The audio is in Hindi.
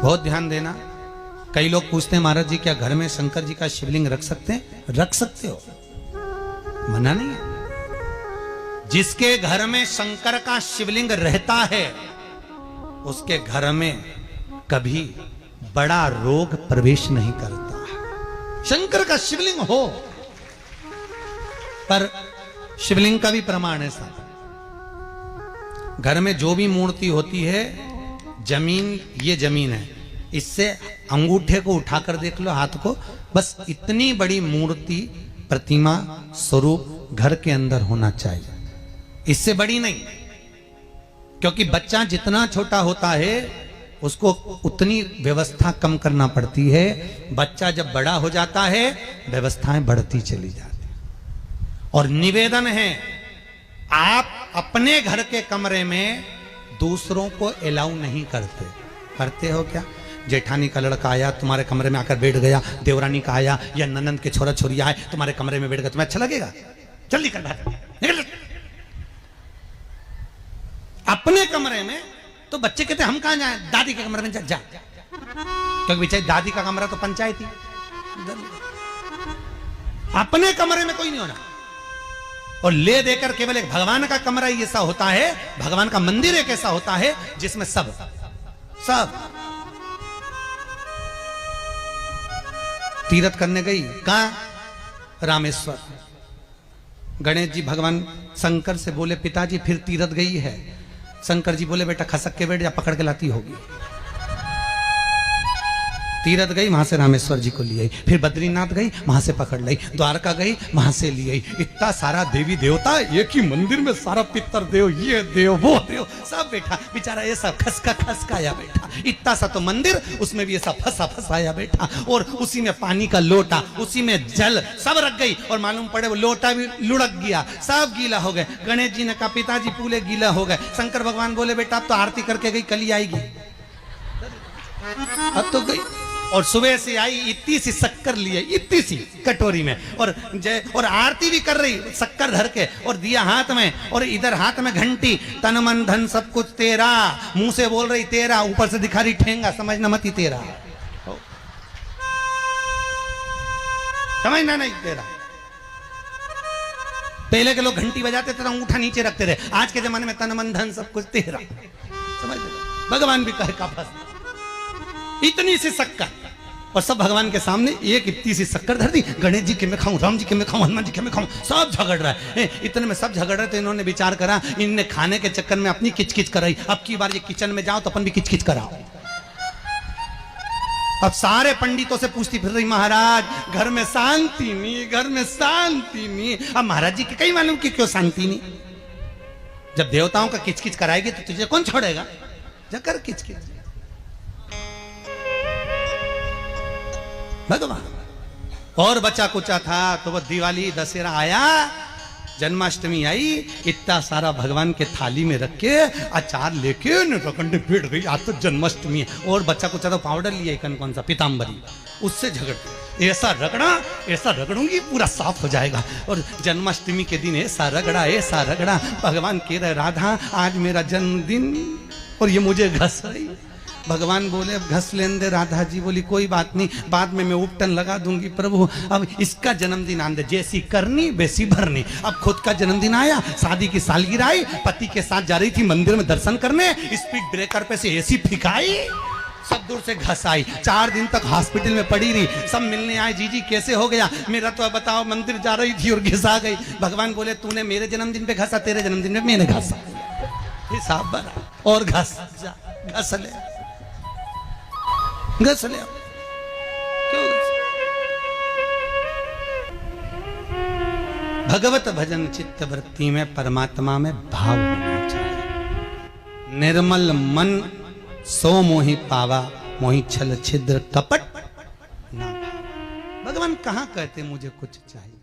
बहुत ध्यान देना। कई लोग पूछते हैं महाराज जी क्या घर में शंकर जी का शिवलिंग रख सकते हैं? रख सकते हो, मना नहीं है। जिसके घर में शंकर का शिवलिंग रहता है उसके घर में कभी बड़ा रोग प्रवेश नहीं करता। शंकर का शिवलिंग हो, पर शिवलिंग का भी प्रमाण है साहब। घर में जो भी मूर्ति होती है, जमीन ये जमीन है, इससे अंगूठे को उठाकर देख लो, हाथ को, बस इतनी बड़ी मूर्ति, प्रतिमा, स्वरूप घर के अंदर होना चाहिए, इससे बड़ी नहीं। क्योंकि बच्चा जितना छोटा होता है उसको उतनी व्यवस्था कम करना पड़ती है। बच्चा जब बड़ा हो जाता है व्यवस्थाएं बढ़ती चली जाती। और निवेदन है, आप अपने घर के कमरे में दूसरों को अलाउ नहीं करते। करते हो क्या? जेठानी का लड़का आया तुम्हारे कमरे में आकर बैठ गया, देवरानी का आया या ननंद के छोरा छोरी आए तुम्हारे कमरे में बैठ गया, तुम्हें अच्छा लगेगा? जल्दी कर बाहर निकल। अपने कमरे में तो बच्चे कहते हम कहां जाएं? दादी के कमरे में जा। क्योंकि बेचारी दादी का कमरा तो पंचायती। अपने कमरे में कोई नहीं होना। और ले देकर केवल एक भगवान का कमरा ही ऐसा होता है, भगवान का मंदिर एक ऐसा होता है जिसमें सब तीर्थ करने गई। कहां? रामेश्वर। गणेश जी भगवान शंकर से बोले पिताजी फिर तीर्थ गई है। शंकर जी बोले बेटा खसक के बैठ जा, पकड़ के लाती होगी। तीर्थ गई, वहां से रामेश्वर जी को ले आई, फिर बद्रीनाथ गई, वहां से पकड़ लाई, द्वारका गई, वहां से ले आई। इतना सारा देवी देवता एक ही मंदिर में, सारा पितर देव, ये देव वो देव सब बैठा। बेचारा ये सब खसकाया बैठा। इतना सा तो मंदिर, उसमें भी ऐसा फंसाया बैठा। और उसी में पानी का लोटा, उसी में जल सब रख गई। और मालूम पड़े वो लोटा भी लुढ़क गया, सब गीला हो गए। गणेश जी ने कहा पिताजी पूरे गीला हो गए। शंकर भगवान बोले बेटा अब तो आरती करके गई, कल ही आएगी। अब तो गई। और सुबह से आई, इतनी सी शक्कर लिए, इतनी सी कटोरी में, और आरती भी कर रही शक्कर धर के, और दिया हाथ में, और इधर हाथ में घंटी, तन मन धन सब कुछ तेरा, मुंह से बोल रही तेरा, ऊपर से दिखा रही ठेंगा, समझना मत ही तेरा, समझना नहीं तेरा। पहले के लोग घंटी बजाते थे, अंगूठा नीचे रखते रहे। आज के जमाने में तन मन धन सब कुछ तेरा, समझ भगवान भी कहे का फंस। इतनी सी शक्कर, और सब भगवान के सामने एक इतनी सी शक्कर धर दी। गणेश जी के मैं खाऊं, राम जी के मैं खाऊं, हनुमान जी के मैं खाऊं, सब झगड़ रहा है। इतने में सब झगड़ रहे तो इन्होंने विचार करा, इनने खाने के चक्कर में अपनी किचकिच कराई। अब की बार ये किचन में जाओ तो अपन भी किचकिच कराओ। अब सारे पंडितों से पूछती फिर रही महाराज घर में शांति नहीं, घर में शांति नहीं। अब महाराज जी के कहीं मालूम कि क्यों शांति नहीं। जब देवताओं का किचकिच कराएगी तो तुझे कौन छोड़ेगा? जकर किचकिच भगवान। और बचा कुचा था तो वो दिवाली दशहरा आया, जन्माष्टमी आई, इतना सारा भगवान के थाली में रख के अचार लेके रखंडे बैठ गई। आज तो जन्माष्टमी है। और बच्चा कुचा तो पाउडर लिया कौन सा पीताम्बरी, उससे झगड़ते, ऐसा रगड़ूंगी पूरा साफ हो जाएगा। और जन्माष्टमी के दिन ऐसा रगड़ा भगवान कह रहे राधा आज मेरा जन्मदिन और ये मुझे घस रही। भगवान बोले अब घस लेने दे। राधा जी बोली कोई बात नहीं, बाद में मैं उपटन लगा दूंगी प्रभु, अब इसका जन्मदिन आने दे, जैसी करनी वैसी भरनी। अब खुद का जन्मदिन आया, शादी की सालगिरह आई, पति के साथ जा रही थी मंदिर में दर्शन करने, स्पीड ब्रेकर पे से ऐसी फिकाई, सब दूर से घस आई। 4 दिन तक हॉस्पिटल में पड़ी रही। सब मिलने आए, जीजी कैसे हो गया? मेरा तो बताओ मंदिर जा रही थी और घिसा गई। भगवान बोले तूने मेरे जन्मदिन पे घसा, तेरे जन्मदिन में मैंने घसा, हिसाब बना। और घस ले क्यों? भगवत भजन चित्त वृत्ति में परमात्मा में भाव होना चाहिए। निर्मल मन सो मोहि पावा, मोहि छल छिद्र कपट ना। भगवान कहाँ कहते मुझे कुछ चाहिए।